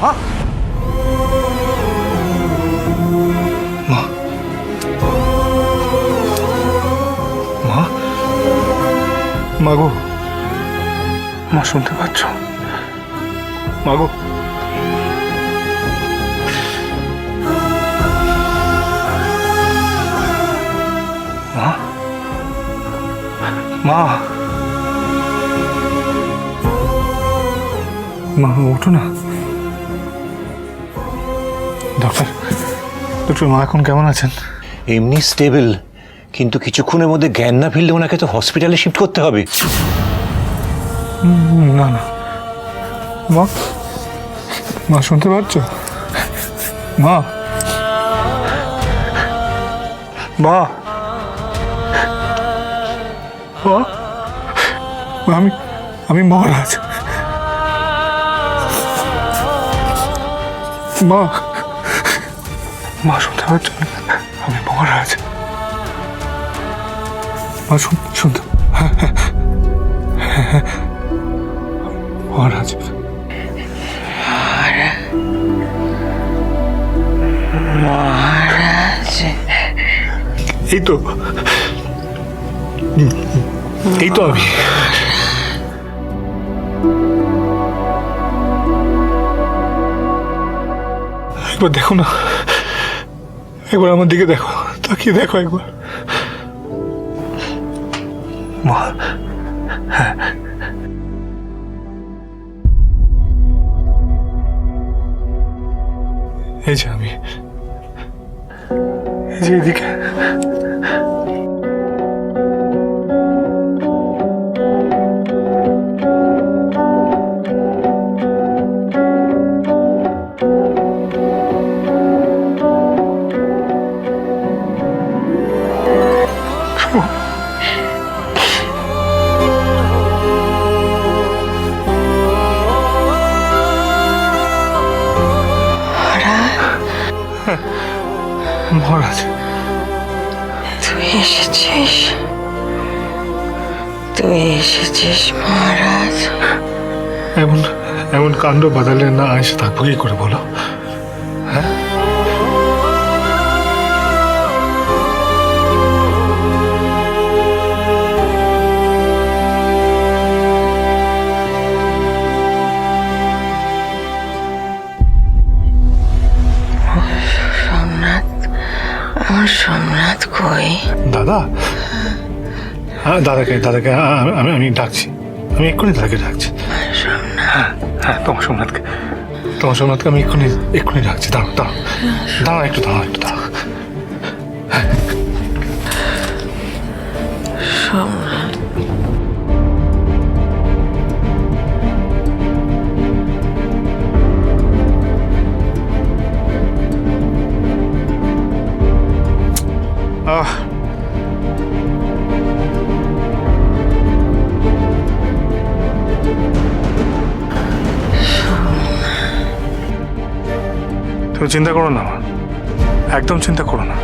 মা মা মা মা গো, মা শুনতে পাচ্ছ? মা গো, মা মা মা ওঠো না। ডক্টর মা এখন কেমন আছেন? এমনি স্টেবল, কিন্তু কিছুক্ষণের মধ্যে জ্ঞান না ফিরলে ওনাকে তো হসপিটালে শিফট করতে হবে। না না মা, মা শুনতে পাচ্ছ? মা মা মা, আমি মহারাজ। মা মা শুনতে পাচ্ছ? আমি মহারাজ। মা শুনতে, মহারাজ। মহারাজ, এই তো আমি। একবার দেখো না, একবার আমার দিকে দেখো, তাকিয়ে দেখো একবার। মা হ্যাঁ, এই যে আমি, এই যে এদিকে। মহারাজ, তুই এসেছিস, তুই এসেছিস মহারাজ। এমন এমন কাণ্ড বাদালে না এসে থাকবো কি করে বলো? হ্যাঁ, আমার সোমনাথ কই? দাদা, হ্যাঁ দাদাকে আমি ডাকছি, আমি এক্ষুনি দাদাকে ডাকছি। হ্যাঁ হ্যাঁ, তোমার সোমনাথকে আমি এক্ষুনি ডাকছি। দাঁড়াও একটু দাঁড়াও। সোমনাথ, তুমি চিন্তা করো না মা, একদম চিন্তা করো না।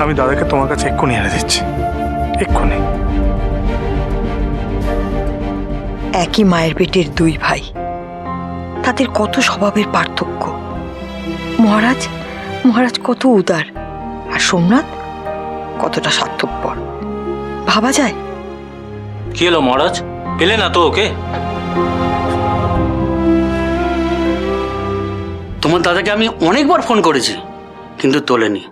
আমি দাদাকে তোমার কাছে এক্ষুনি এনে দিচ্ছি, এক্ষুনি। একই মায়ের পেটের দুই ভাই, তাদের কত স্বভাবের পার্থক্য। মহারাজ কত উদার, আর সোমনাথ কতটা স্বার্থপর, ভাবা যায়? কি হলো মহারাজ, পেলে না তো ওকে? তোমার দাদাকে আমি অনেকবার ফোন করেছি, কিন্তু তোলেনি।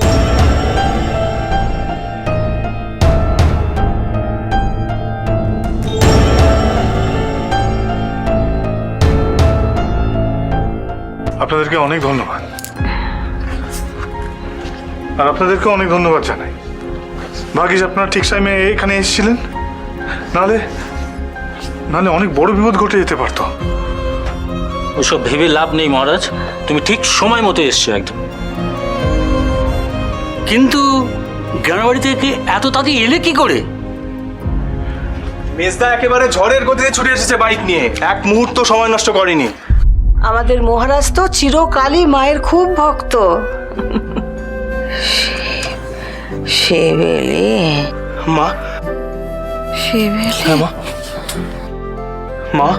আপনাদেরকে অনেক ধন্যবাদ, আর আপনাদেরকে অনেক ধন্যবাদ জানাই। ভাগ্যিস আপনারা ঠিক টাইমে এখানে এসেছিলেন, নাহলে অনেক বড় বিপদ ঘটে যেতে পারতো। ওসব ভেবে লাভ নেই মহারাজ, তুমি ঠিক সময় মতো এসছো একদম। কিন্তু গ্রামের বাড়ি থেকে এত তাড়াতাড়ি এলে কি করে? মেজদা একেবারে ঝড়ের গতিতে ছুটে এসেছে বাইক নিয়ে, এক মুহূর্ত সময় নষ্ট করেনি। আমাদের মহারাজ তো চিরকালই মায়ের খুব ভক্ত। সেবেলে মা, সেবেলে মা, মা,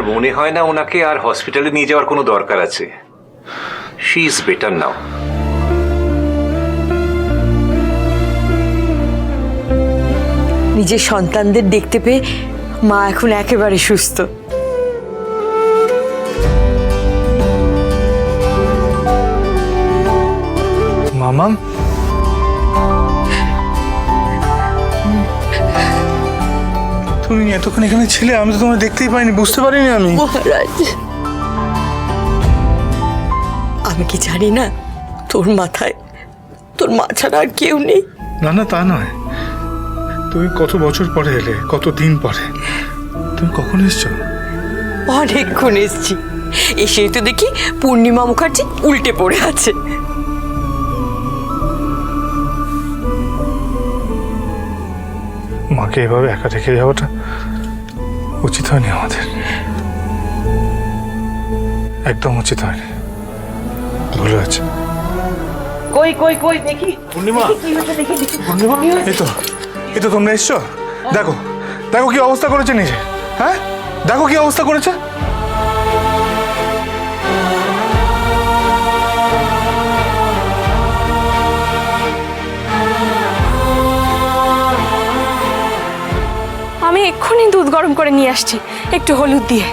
মনে হয় না ওনাকে আর হসপিটালে নিয়ে যাওয়ার কোনো দরকার আছে। She is better now. নিজের সন্তানদের দেখতে পেয়ে মা এখন একেবারে সুস্থ। মামাম, তুমি এতক্ষণ এখানে ছিলে, আমি তো তোমায় দেখতেই পাইনি, বুঝতে পারিনি আমি। মহারাজ, আমি কি জানি না তোর মাথায় তোর মা ছাড়া আর কেউ নেই? না না, তা নয়। তুমি কত বছর পরে এলে, কত দিন পরে। তুমি কখন এসছো? অনেকক্ষণ এসছি। এসেই তো দেখি পূর্ণিমা মুখার্জি উল্টে পড়ে আছে। মাকে এভাবে একা রেখে যাওয়াটা উচিত হয়নি আমাদের, একদম উচিত হয়নি, ভুল হয়েছে। কই কই কই দেখি পূর্ণিমা, পূর্ণিমা, এই তো তোমরা এসছো। দেখো দেখো কি অবস্থা করেছে নিজে। হ্যাঁ, দেখো কি অবস্থা করেছে। আমি এক্ষুনি দুধ গরম করে নিয়ে আসছি, একটু হলুদ দিয়ে।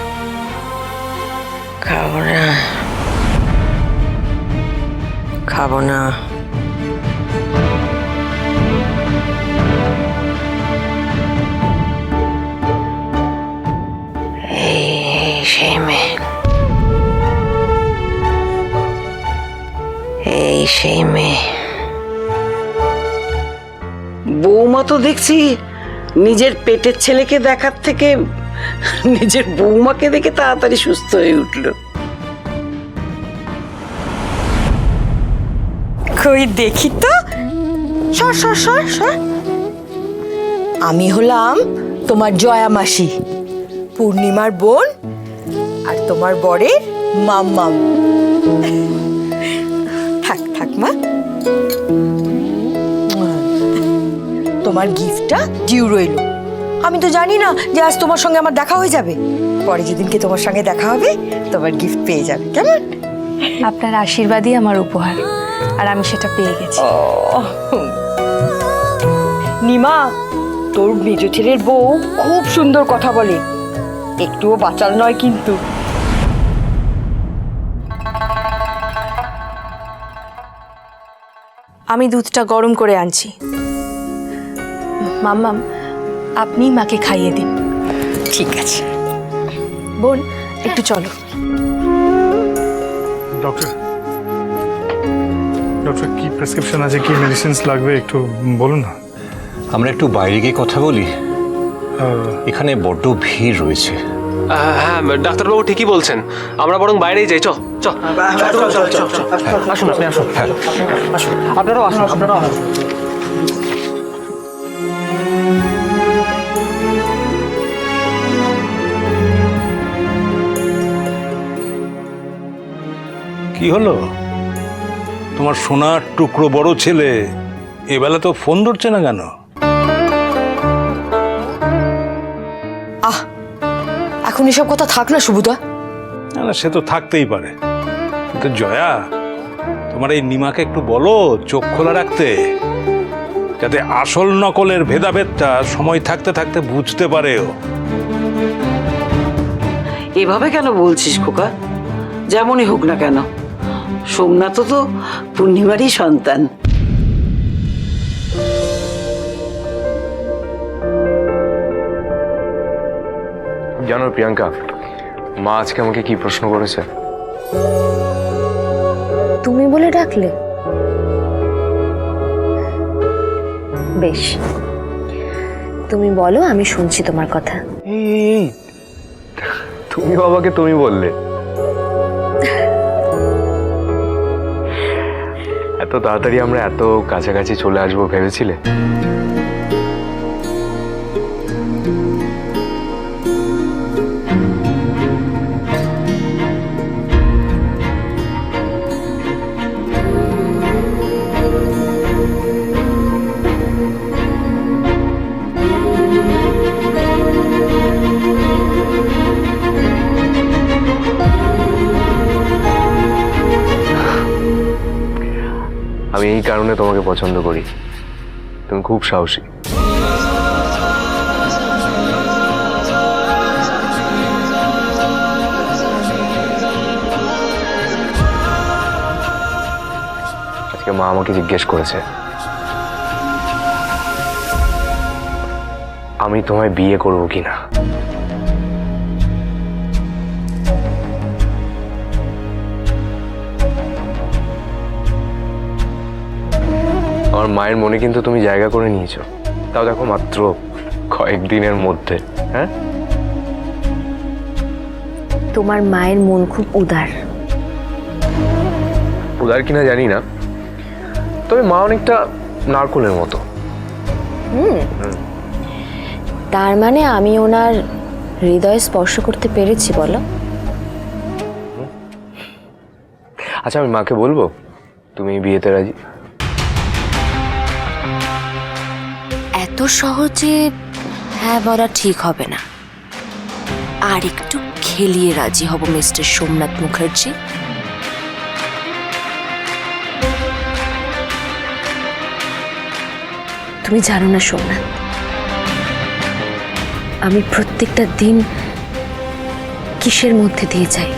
খাবো না, খাবো না। এই সেই মেয়ে, এই সেই মেয়ে। বৌমা তো দেখছি নিজের পেটের ছেলেকে দেখার থেকে নিজের বৌমাকে দেখে তাড়াতাড়ি সুস্থ হয়ে উঠল। কই দেখি তো। সর সর সর সর। আমি হলাম তোমার জয়া মাসি, পূর্ণিমার বোন, আর তোমার বরের মাম্মাম। থাক থাক মা, তোমার গিফটটা ডিউ রইল। আমি তো জানি না যে আজ তোমার সঙ্গে আমার দেখা হয়ে যাবে। পরে যেদিনকে তোমার সঙ্গে দেখা হবে তোমার গিফট পেয়ে যাবে, কেমন? আপনার আশীর্বাদই আমার উপহার, আর আমি সেটা পেয়ে গেছি। নিমা, তোর মেজ ছেলের বউ খুব সুন্দর কথা বলে, একটুও বাচাল নয় কিন্তু। আমি দুধটা গরম করে আনছি। মাম্মাম, আপনি মাকে খাইয়ে দিন। ঠিক আছে বোন, একটু চলো। ডক্টর, ডক্টর কি প্রেসক্রিপশন আছে, কি মেডিসিনস লাগবে একটু বলুন না। আমরা একটু বাইরে গিয়ে কথা বলি, এখানে বড্ড ভিড় রয়েছে। হ্যাঁ ডাক্তারবাবু ঠিকই বলছেন, আমরা বরং বাইরেই যাই। চ চ আসুন, আপনি আসুন। হ্যাঁ, আপনারাও আসুন, আপনারাও আসুন। কি হলো? তোমার সোনার টুকরো বড় ছেলে এবেলা তো ফোন ধরছে না কেন? আহ, এখন এসব কথা থাক না সুবুদা। না না, সে তো থাকতেই পারে, কিন্তু জয়া, তোমার এই নিমাকে একটু বলো চোখ খোলা রাখতে, যাতে আসল নকলের ভেদাভেদটা সময় থাকতে থাকতে বুঝতে পারে ও। এভাবে কেন বলছিস খোকা? যেমনই হোক না কেন, সোমনাথ তো পূর্ণিমারই সন্তান। জানো প্রিয়াঙ্কা, মা আজকে আমাকে কি প্রশ্ন করেছে? তুমি বলে ডাকলে? বেশ, তুমি বলো, আমি শুনছি তোমার কথা। তুমি বাবাকে তুমি বললে? এত তাড়াতাড়ি আমরা এত কাছাকাছি চলে আসবো ভেবেছিলে? আমি এই কারণে তোমাকে পছন্দ করি, তুমি খুব সাহসী। আজকে মা আমাকে জিজ্ঞেস করেছে আমি তোমায় বিয়ে করব কিনা। আমার মায়ের মনে কিন্তু তুমি জায়গা করে নিয়েছো, তাও দেখো মাত্র কয়েকদিনের মধ্যে। হ্যাঁ, তোমার মায়ের মন খুব উদার। উদার কিনা জানি না, তবে মা অনেকটা নারকলের মতো। তার মানে আমি ওনার হৃদয়ে স্পর্শ করতে পেরেছি বলো? আচ্ছা, আমি মাকে বলবো তুমি বিয়েতে রাজি? এত সহজে হ্যাঁ বলা ঠিক হবে না, আর একটু খেলিয়ে রাজি হব মিস্টার সোমনাথ মুখার্জি। তুমি জানো না সোমনাথ, আমি প্রত্যেকটা দিন কিসের মধ্যে দিয়ে যাই।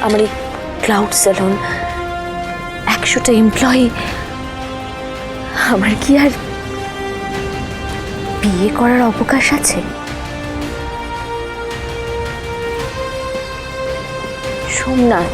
আমার এই ক্লাউড স্যালন, 100টা এমপ্লয়ি, আমার কি আর বিয়ে করার অবকাশ আছে? সোমনাথ,